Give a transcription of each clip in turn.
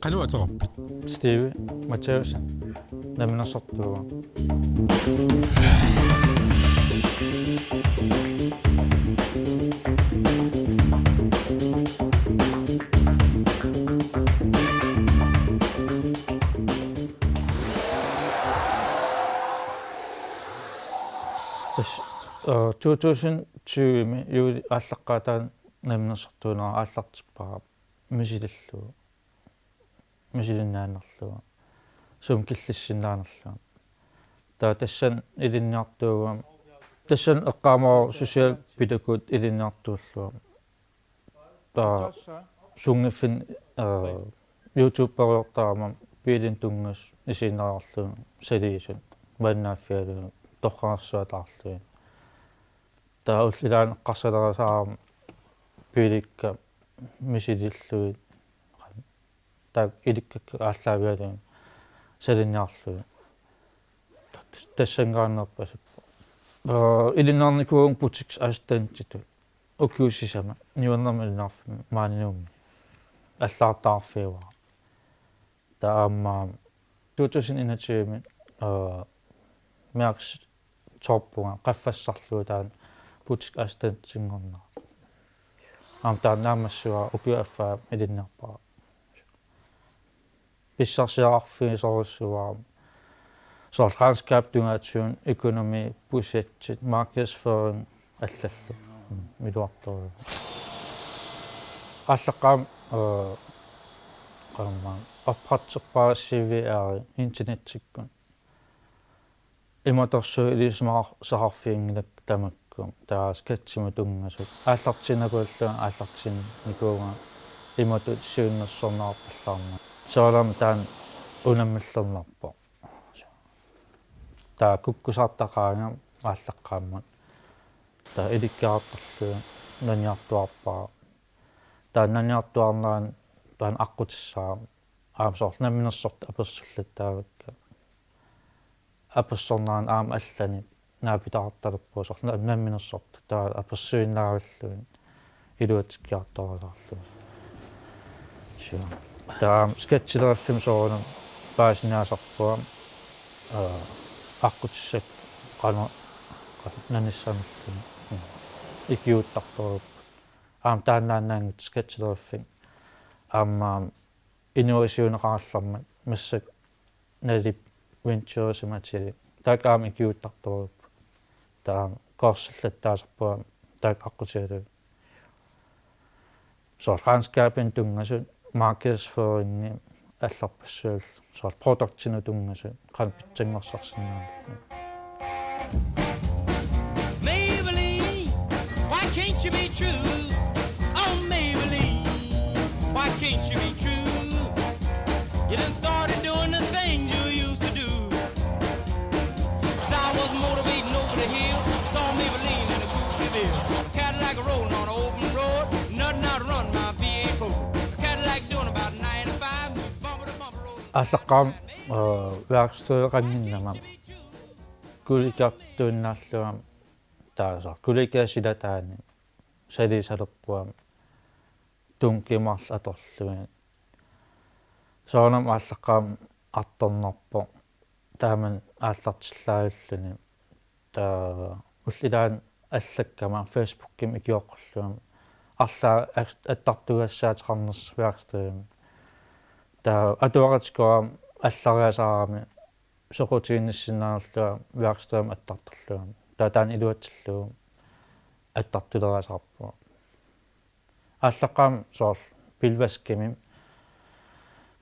قالوا تربي ستيفي ماتيوس نمنا صدوا توتوشن تشومي يولي أسلقاتان نمنا صدونا أسلقتبا مجلسلو مجلنانерлуга сум киллиссиннаанерлуга таа тассан илинниартуугам тассан эққаамаа социал педагог илинниартууллуга таа сунгиффин YouTube париортаама пилин тунгас исиннаарлуга салиисун маннааффиалу торхаарсуатаарлуга таа уллилаан эққарсалерасаарам пиликка мисилиллуит так иликкак ааллаавиалуун салинниарлуга тассангааннерпасуп илиннаарникуун бутикс астантиту оккуусисама ниуаннэрмилнаарфи маанинуумми аллаартаарфиуа таама 2021 мэркс торпунга qaffассарлуа таан бутик астантингорнаа тааннаамассуа оккуаффаа илиннарпаа писсарсиарфи соруссуаа соорханскап тунгаатсуун экономи бусетт маркетсфоринг аллаллу милуартоо аллаққаам qamma аппратсерпаассивиаари интернеттиккун иматорсу илисмаар сахарфиингилак тамаккум таа скатсима тунгасут ааллартинакуаллуа ааллартин никууга иматут сиуннерсорнаарпаллаарна соолам таан унаммиллернарпо таа куккусаартақаанга ааллаққааммат таа иликкаартарлуа наниартуарпаа таа наниартуарнаан таан аққутиссаа аамсоорлнамминерсорт аперсуллаттаагакка аперсорнаан аам аллани наапитаарталерпуу сорна намминерсорт таа аперсуиннаагаллуин илуатиккиарторалаарлу таа скетчилерфим соорнам паасинаасарпуам аққутиссак қана наниссамиллуни икиуттарторуп аам тааннааннаангит скетчилерфим аама инновасионеқарларма массак налип венчурсиматили таакаами икиуттарторуп таа корсаллаттаасарпуа таак аққутиалу соорханскаапин тунгасут маркетсфоринги алларпассуул соор продуктину тунгасут канпитсангорсарсинааллу Maybelline, why can't you be true? Oh Maybelline, why can't you be true? You done started doing the things you used to do. 'Cause I was motivating over the hill, saw Maybelline in a goofy bill. Cadillac rolling on an open road, nothing out to run my V8 Cadillac doing about 95, bumper to bumper rolling. аллаққаам ваакстуеқангиннамам куликартуиннаарлуам таасаар куликаасилатаани салисалерпуам тунгкимаарл аторлуин соонам ааллаққаам арторнарпо тааман ааллартиллаавиллуни таа уллилаан аллаккама фейсбукким икиоққарлуам арлаа аттартугассаатеқарнерс ваакстуим таа атуаратикуам аллариасаарами соқутиинниссиннаарлуа ваакстуам аттартарлуам таа таан илуатсиллуум аттартулераасаарпуа ааллаққаам соор пилваскими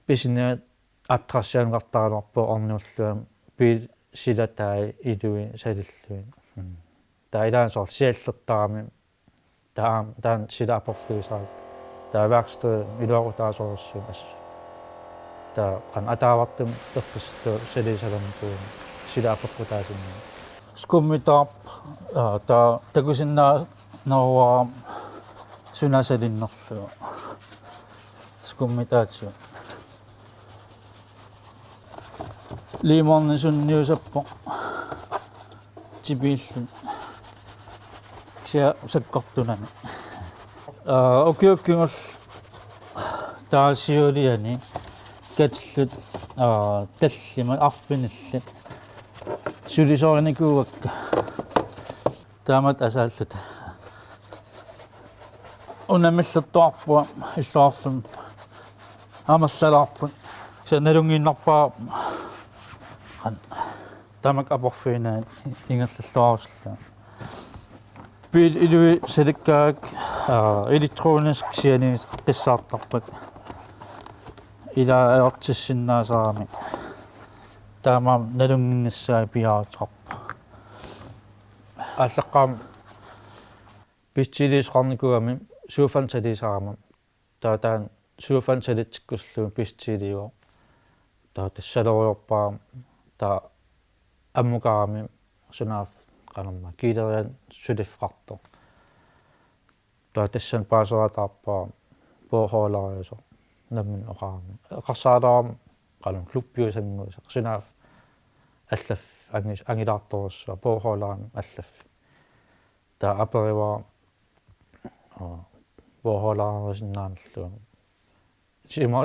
писинеат аттрасиануартаранарпу орнууллуам пил силатаи илуи салиллуин таа илаан соор сиаллертарами таан силаапорфигисаат таа вааксту илуарутаасоорсуум ас таа кан атаавартум эрпассуу салисаламтуун силаапорпутаасинна скуммитаап таа такусиннаа науаа сунасалиннерлуа скуммитаатсу лимонни сунниусаппо тибиллун кся саккортунами оккиуккингул таасиулиани катиллут таллима арфиниллат сулисоорникуугакка таамат асааллут унамиллаттуарпуа иллуарфим амерлалаарпут саналунгииннарпаа хан тамак апорфинаат ингерллуарусла бил илуи селиккаак электроонис ксиани қиссаартарпат ила аортиссиннаасаарами таамаам налунгиннассаа пиаатарпа аллаққаам пистилисқарникуами сууфан талисаарама таатаан сууфан талитсиккуслуми пистилиуа таа тассалориорпаа таа аммукаарами сунаав qanarma kiilerian sulifqartor taa tassan paaseraataarpaa poohoolariuso nammin oqaarmi eqarsaalaram qalun kluppiusanguusa sunaaf allaf angilaartorussua poohoolaram allaf taa aperiwa poohoolararusinnaanallu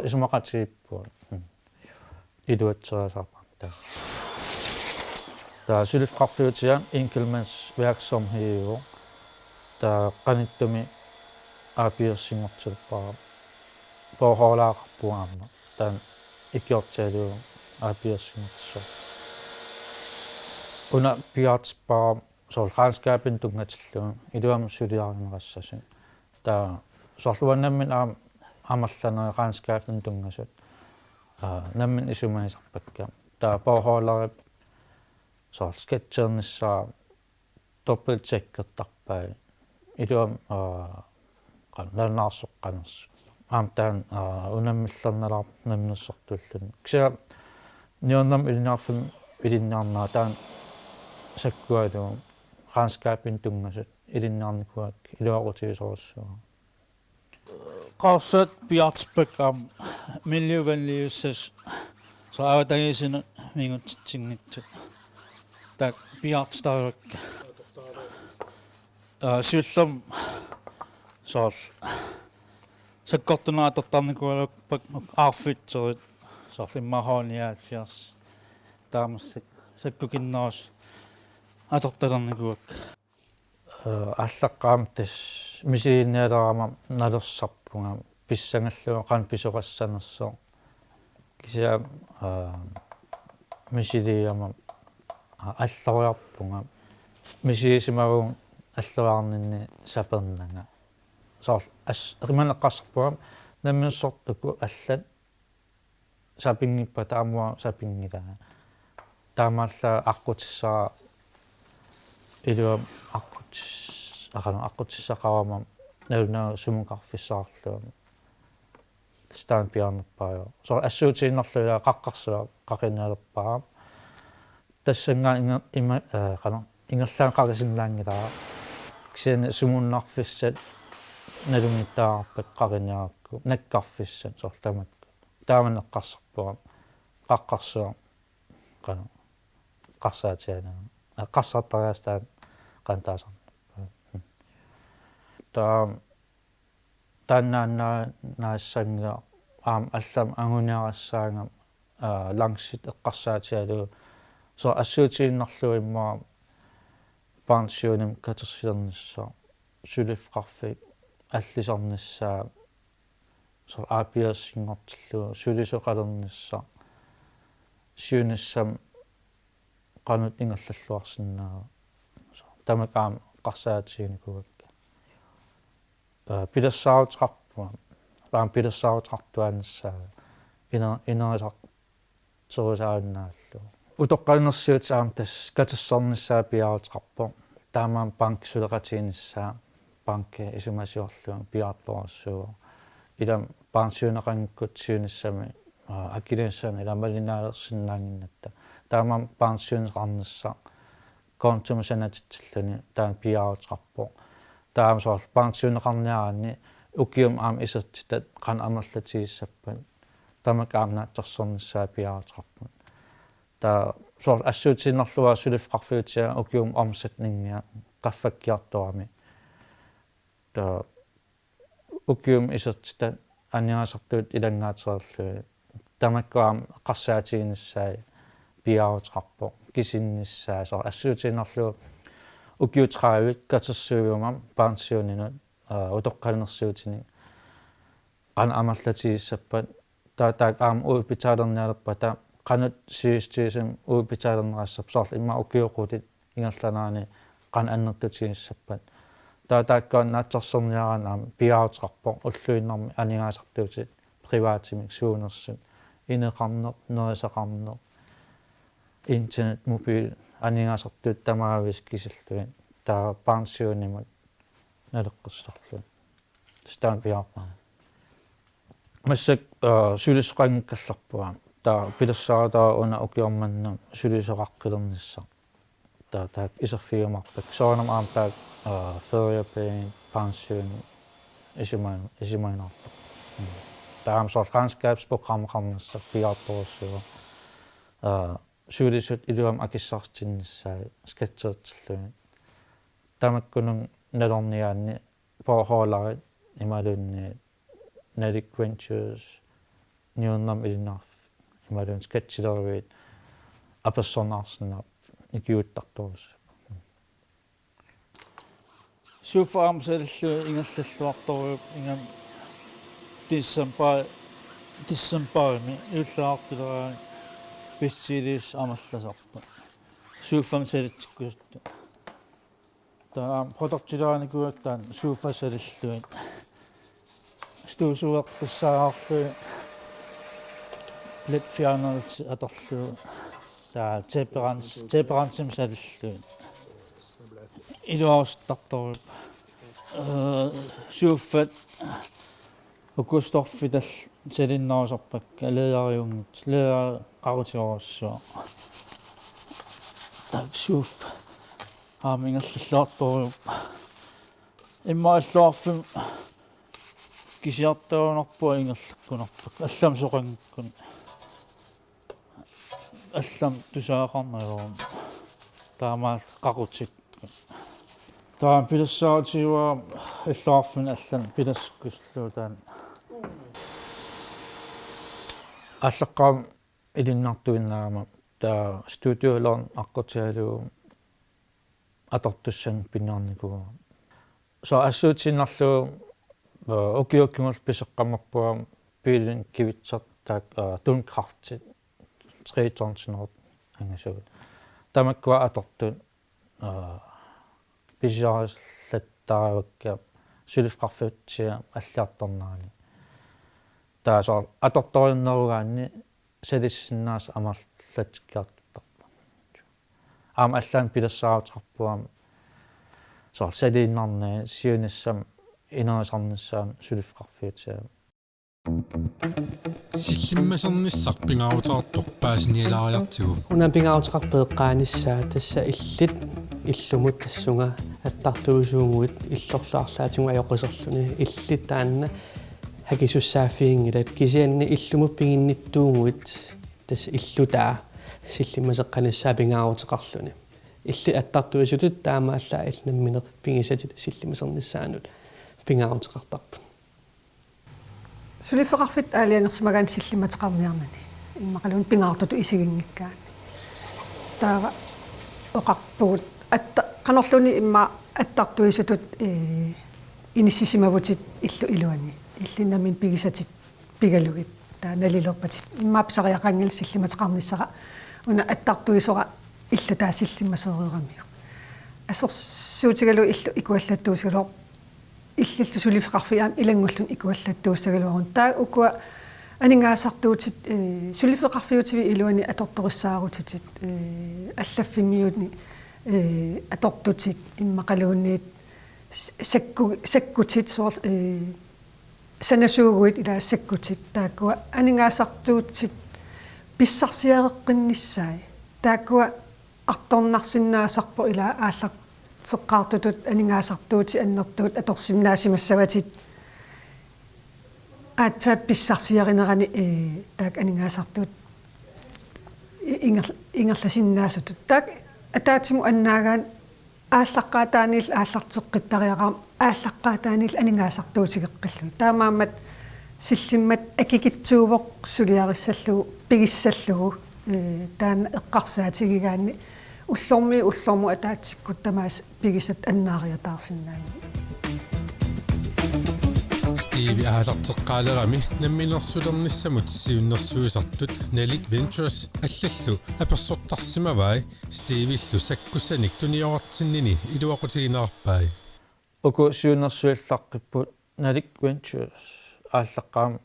isumaqatiippu iluatseriasarpa taa sulifqarfiutia enkelmans virksomhed taa qanittumi aapiussingortilpaa poohoolaaqarpuaamma taan ikiortialu aapiussingortissor una piartspaa soorlaanskaapin tungatillu iluam suliarinerassasun taa soorluannammin amarlaneqaanskaapin tungasut nammin isumaisarpakka taa poohoolari så sketchernissa doppeltsekkertarpai iluam qannaarsoqqaners aamtaan unammillernalar namnussortullun ksia nionnam ilinarfim ilinnaarnaa taan sakkualu qaanskaapin tungasut ilinnaarnikuak iluaqutiisorussua qarsat piartspakam miljøvenliussas så avatagisina mingutitsingittut tak piartstarak сиуллам соорл саккортунааторtarnikualukpak аарфитсерит соорлиммахоониаалфиарс таамассак саккукиннерус аторталерникуак аллаққаам тас мисиинниалерама налерсарпунга писсангаллуа qan писоқассанерсоо кися мисилиама аллориарпунга мисиисимагун аллуаарнинни сапернага соор риманеққарсарпуам наммиуссортуку аллат сапингиппа таамуа сапингилаа таамаалла аққутиссаа илуам аққутиссақарамам наунаа сумукарфиссаарлуам стаан пиарнерпаажо соор ассуутииннерлуя қаққарсуа қақинаалерпаа тассангаа има қана ингерлаан қарисинлаангилаа ксиана сумуннарфиссат налунгиттаарпат қариниаракку наккарфиссат сортамакку тааманеққарсарпуа қаққарсуа қана қарсаатиана қарсааттариастаан қантаасар тааннааннаа наассангила аам аллам ангуниарассаанга лангсит эққарсаатиалу så associationnarluimmaa pensionim katersilernissa sulifqarfik аллисарнissaa so aapiassingortillu sulisoqalernissa siunissam qanut ingerlalluarsinnaa so tamakaam qarsaatiginikugakka pilassaaruteqarpua paam pilassaaruteqartuaannissaa inerisar sorusaannaallu utoqqalinersiut saam tas katerssornissaa piaruteqarpo taamaam bank suleqatiinissaa bank isumasiorluam piaartorassuu ilam pensioneqangikkut siunissami akiliassani ilamalinaaleersinnaanginnatta taamaam pensioneqarnissa kontumasanatitillani taam piaruteqarpo taam soor pensioneqarniaraanni ukium aam isertitat qan amerlatiissappan tamak aamnaatsorsornissaa piaruteqarput ta soor assuutiinnerlua sulifqarfiutia ukium omsatningia qaffakkiartorami ta ukium isertitat аниасартуут илангаатерерлуи тамаккуам қарсаатигиниссаа пиаутеқарпо кисинниссаа со ассуутинарлу укиутеқаривит катерсуугумам паансиунинут утоққалнерсуутини qan амерлатигиссаппат таатаак аам уупитаалерниалерпата qanut сиистиисэм уупитаалернерассап соорлу имма укиоқутит ингерланаани qan аннертутигиссаппат таатааккаан наатсерсерниарaan аам пиаутеқарпо уллуиннарми анигаасартуутит приваатимик суунерсут инеқарнеқ нерисақарнеқ интернет мобил анигаасартуут тамаавис кисиллуин таа паансиунимут налеққиссарлу стаан пиарпаа массак сулисеқангккалларпуа таа пилерсаратаа уна укиорманнам сулисеқаққилернisса таа исерфиумарпак соонам аам таа фериапен паансиун исимайнарпак таам соорганскапспрограммеқарнерсар пиарторуссуа сулисут илуам акиссартиннссаа скатсертиллуин тамаккунун налорниаанни поохооларит ималуунни Nadic Ventures Nyunnam ilinaaf imalun sketchilorvit apersonarsinap ikiuttartorus sufaam sellu ingerlalluartorup ingam December ullaartileraani pissilis amallasarpa sufaam selitsikkusuttu taa produktileraanikuattaan sufa selilluit stuusueqqissaaarlu lidt fjernelse atorlu taa teperansim salilluin iluarstartorup suuffat ukustorfital salinnausarpakka leeriungit qarutigorissua tak suuff aamingerlalluartorup immaаллуарфим кисиартауунарпуа ингерлаккунарпак аллам соқангкун аллам тусаақарнерум таамаал қақутиккун таам пилерсаатигуа аллуарфин аллан пилерсккуслуутаан аллаққаам илиннартуиннаама таа студиолорн аққутиалуу атортуссан пиннаарникуа со ассуутиннарлуу окиоккимул писеққаммарпуам пилин кивитсартаак тункрафтит 3 ангасуут тамаккуа атортут писиариллаттаравакка сулифқарфиутсиа аллиарторнаани таасоор аторториннеругаанни салиссиннаас амарлатиккаартарпа аам аллаан пилерсааутеқарпуам соор салииннарнаа сиунассам инерисарнissaam сулифқарфиутсиа силлиммасерниссар пингаутаартор паасиниалаариартигу уна пингаутеқарпеэққааниссаа тасса иллит иллумут тассунга аттартуусуунгуит иллорлаарлаатингу аёқисерлуни иллит таанна хакисуссааффиингилат кисианни иллумут пигинниттуунгуит тасса иллутаа силлиммасеққаниссаа пингаутеқарлуни илли аттартуисутут таамааллаа илнамминер пигисатит силлимасерниссаанут пингаутеқартарпу сулифеқарфит аалиангерсимагаан силлиматеқарниарнани иммақалун пингаартуту исигингиккаани таава оқарпугут атта канерлуни имма аттартуисутут иниссисимавутит иллу илуани иллиннамин пигисатит пигалугит таа налилерпатит иммаапсариақангил силлиматеқарниссара уна аттартуисора иллу таа силлимасереерамиу ассерсуутигалу иллу икуаллаттуусгалоо иллиллу сулифеқарфиаам илангуллун икуаллаттуусагалуарун таа укуа анингаасартуутит сулифеқарфиутиви илуани аторториссаарутитит аллаффимиутни атортутит иммақалуунниит саккутит соор санасуугуит ила саккутит тааккуа анингаасартуутит писсарсиареққиннссаи тааккуа арторнарсиннаасарпо ила ааллақ seqqaartutut aningaasartuuti annertuut atorsinnaasimassavatit aatsaapissarsiarinerani taak aningaasartuut ingerlasinnaasutut taak ataatimu annaagaan ааllaqqaataaniil aallarteqqittariaqaam ааllaqqaataaniil aningaasartuutigeqqillu taamaammat силлиммат акикитсуувоқ сулиариссаллугу пигиссаллугу таана эққарсаатигигаани уллорму атаатсиккут тамаас пигисат аннаариатаарсинаани Stevie аалартеққаалерами намминерсулерниссамут сиуннэрсуисартут Nelit Ventures аллаллу аперсортарсимавай Stevie-ллу саккуссаник туниорартиннини илуақутигинаарпай уку сиуннэрсуиллаққиппут Nelit Ventures ааллаққаам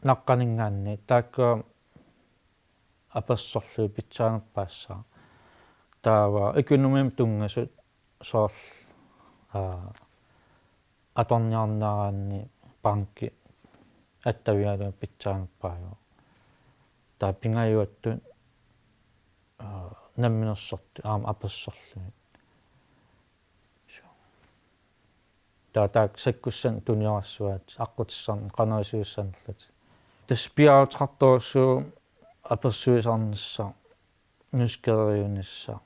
наққанингаанни таакка аперсорлу питсаанерпаассаа таава экономим тунгасут соор аторниарнаараанни банки аттавиалу питсаанерпааю таа пингаюаттун намминерсорт аама аперсорлу таак саккуссан туниорассуат аққутиссарни қанаасиуссанерлат таспиаутартоорсуу аперсуисарнisса нускериунисса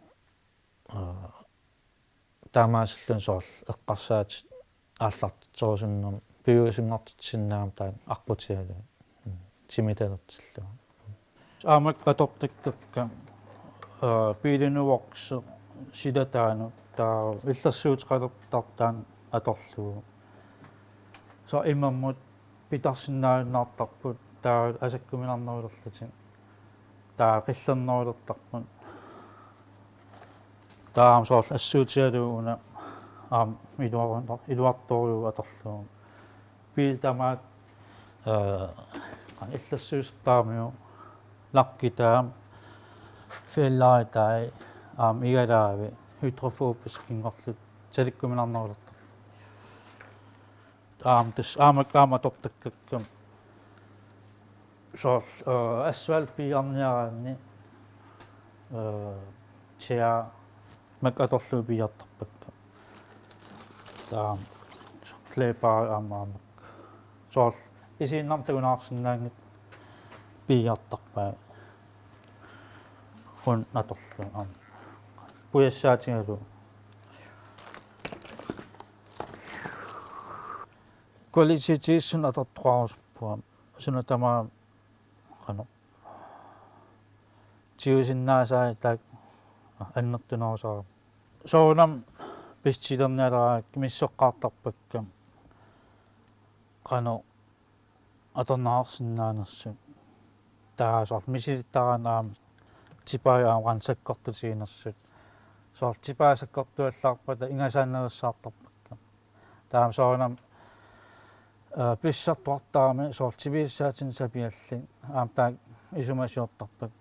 таамаасаллун соорл эққарсаатит ааллартторусуннерм пиуисунгортитсиннаам таан аққутиалу тимиталертиллуа аамак атортаккакка пилинуворсо сидатаану таа иллерсуутеқалертартаан аторлугу со имаммут питарсиннааннаартарпут таа асаккуминарнерулерлутин таа қиллернерулертарпут таам соорл ассуутиалууна аам илуарторюу аторлугу пил тамаат иллерсуустаамиу лақкитаам феллаатай аам игалаави хydrophobus кингорлут таликкуминарнерулерта аамтас аамак тортаккаккам соорл асфальт пиарниараанни чеа мак аторлуу пиартарпакка таам клепаа аамаамак соорл исиннам тагунаарсинаангит пиартарпаа хун наторлуу аам пуяссаатингалу quality-тииссун атортуарусуппуам сунатамаа қано тиусиннаасаа таак аннертунерусаа соонам пистилерниалераа кимиссоққартарпаккам қано аторнаарсинаанерсут таасоор мисилиттаранаам типааам саккортутигинерсут соор типаасаккортуаллаарпата ингасааннерissаарторпаккам таам соонам писсартуартаарами соор тибииссаатин сапиаллин аам таак исумасиортарпак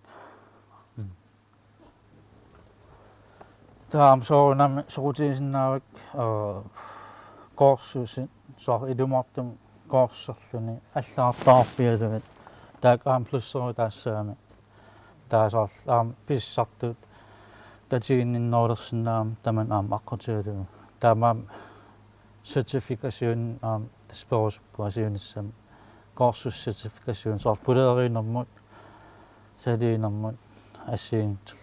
таам соонам сорутисиннаавак коорсусин соор идумартум коорсерлуни аллаартаарпиалугат таак аам плюссеру таассаами таасоор аам писсартут татигиннинноолерсинаам таман аам аққутиалугу таамаам certification аам спороспуасиуниссам коорсус certification соор пулееринэрмут салиинэрмут ассиинт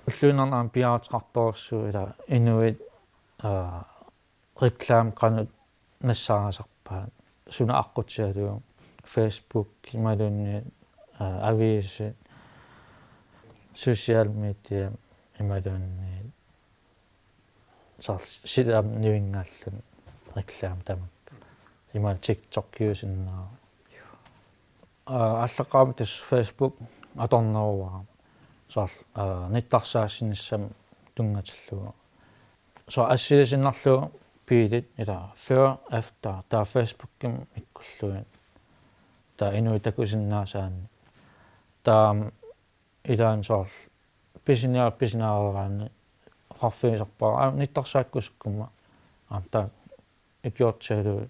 уллуинернаам пиаартеқарторуссуу ила инуит реклам канут нассаарасарпаат суна аққутиалугу Facebook ималунни ависи social media ималунни сар сидам нивингааллун реклам тамак имал TikTok юусиннаа аллаққаамтус Facebook аторнеруаа сар ниттарсаассиниссам тунгатиллуга со ассилисиннарлу пилит ила før efter таа Facebook-ким иккуллуин таа инуитакусиннаасаани таам илаан соор писинаараани харфисарпаа ниттарсааккусуккума таа икиортсаалу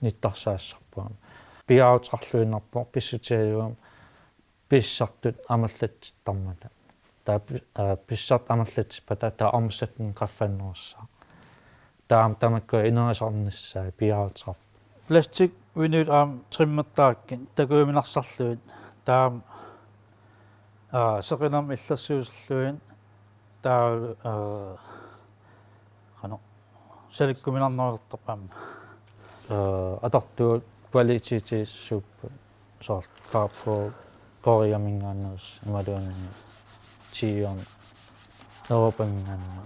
ниттарсаассарпаа пиаутарлуиннарпо писсутиалуам писсартут амаллаттармата таа писсарт амаллаттиппата таа омсаттин каффаннерусsaa таам тамакку инерисарниссаа пиаутар пластик винут аам триммертааккин такууминарсарлуит таам сеқинам иллассуусерлуин таа қано саликкуминарнерулертарпаама атартуут квалититииссууппу соор каапко кориамингаанерс ималуанни тион новопамингаанна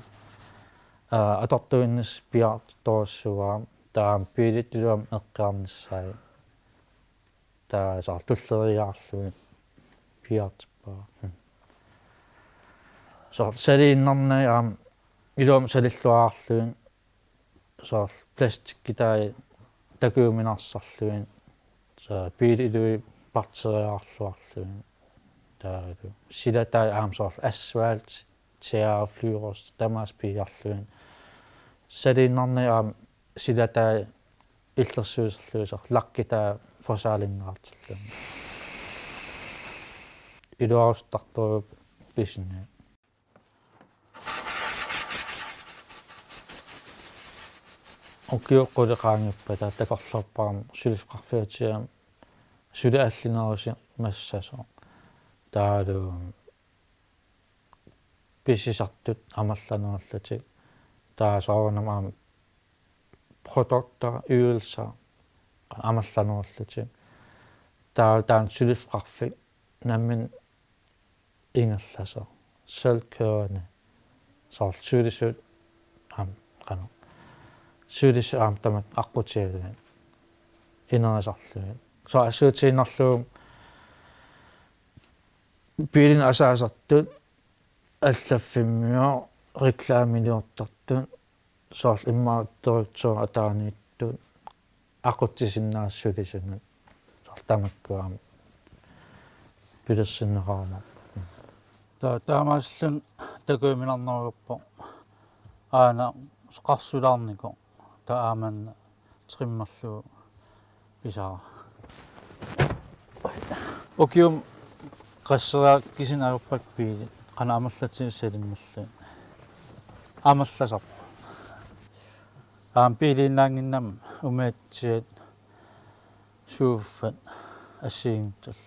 атартуиннис пиарторуссуаа таам пилиттулуам эққарниссаа таа саар туллериаарлуи пиартиппаа соор салииннарнай аам илуам салиллуаарлуин соор пластиккитаи такиуминарсарлуин så pili batteriarluarluin taalu silatai aamsoor asfalt tearflyros tamaspiarluin salinnarni aam silatai illersuuserluusar lakkitaa forsaalingaartilluun iluarustartoru pisne okkiuqqulеqaangippata takorlorpaam sulifqarfiutiam sulaallinarusi massaso taalu pisisartut amallanerallutik taasoorunamaam produkter ydelser amallanerallutik taan sulifqarfik nammin ingerlaso selvkørende soor sulisut am qanu sulis aamtamat aqqutialuin inerisarluin so assuutiinnerluum pilin asaasartut allaffimmio reklaaminiortartut soor immaattorutsuur ataaniittut aquttisinnaassulisunut soor tamakkuam pilersinneqarma таамааллун такуиминарнеруппо аана qarsularniko taamanna trimmerlu pisara okium qassera kisinaruppak piili qana amallatsinussalinnerlu amallasar aam piiliinnaanginnam umaatsiat suuffat assiingtul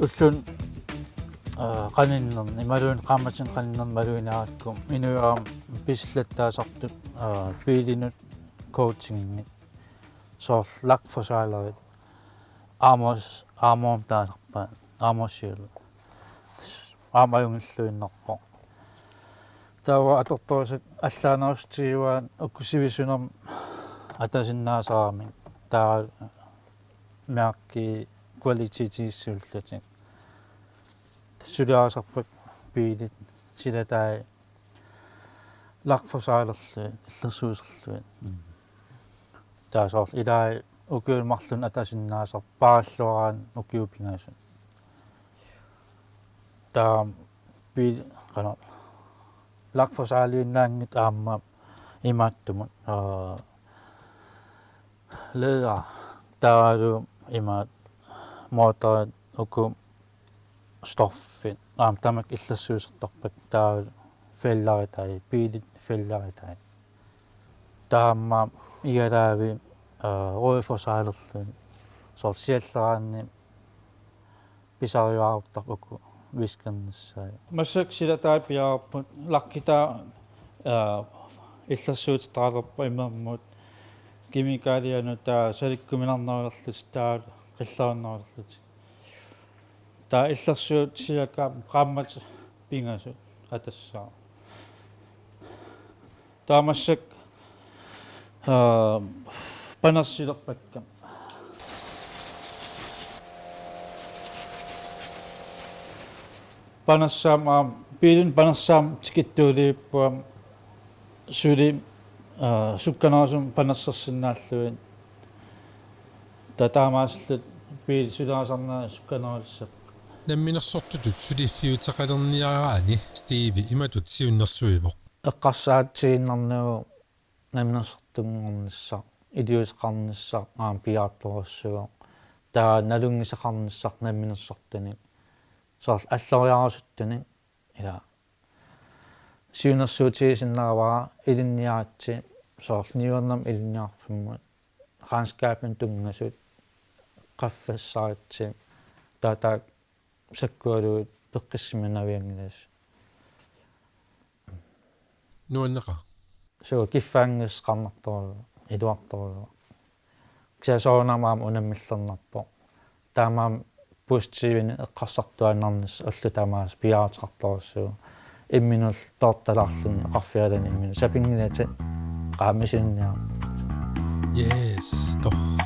уллун qaninnerni imaluun qaammatin qaninnerni maluinaarikkum inuaram pisillаттаасартут piilinut coachingni soor lakforsaalerit aamom taasarpa aamorsiul aamayungilluinnerpo tawa atortorusat allaanerustiguaan ukkusivisunam atasinnaasarami taa meakki qualititiissuullutik suliaasarpak piilit silatai lakforsaalerlu illersuuserluit taasoor ilai ukiulmarlun atasinnaasar paaralluaraan ukiupingaasun taa piil qana lakforsaaliinnaangit aamma imaattumut lea taalu imaat motorit ukum stoffit tamak illersuusertorpak taa fellaritai piilit fellaritai taamma igalaavi ruiforsaalerluun soor sialleraanni pisariuaruttar uku viskernissaai massak silatai piarput lakkitaa illersuutitaralerpa imermut kimikaalianu taa salikkuminarnererlus taa qillaanererlut taa illersuut siaka qaammat pingasu atassaa taamassak panersilerpakkam panersaam piilin panersaam tikittuuliippuam suli sukkanaasum panersersinnaalluin tataamaasallut piil sulaasarnaa sukkanaalissaq намминерсортутут сулиффиутеқалерниараани стиви иматут сиуннэрсуивоқ эққарсаатсииннарнуу наминерсортунгорниссаа идиусеқарниссаа пиаарторуссугоо таа налунгисеқарниссаа намминерсортани соор аллориарусуттани ила сиуннэрсуутигисиннаравара илинниаатси soorniuarnam ilniarpimma raanskaapan tungasut qaffassaritsi taata sakkualuut peqqissimanaviangilas nuanneqa so kiffaangus qarnartoru iluartoru ksasoornamaam unammillernerpo taamaam positivini eqqarsartuannarnis allutamaas piaarteqartorussuu imminul toortalarluni qarfialani immin sapingilati qaamisinniar yes toh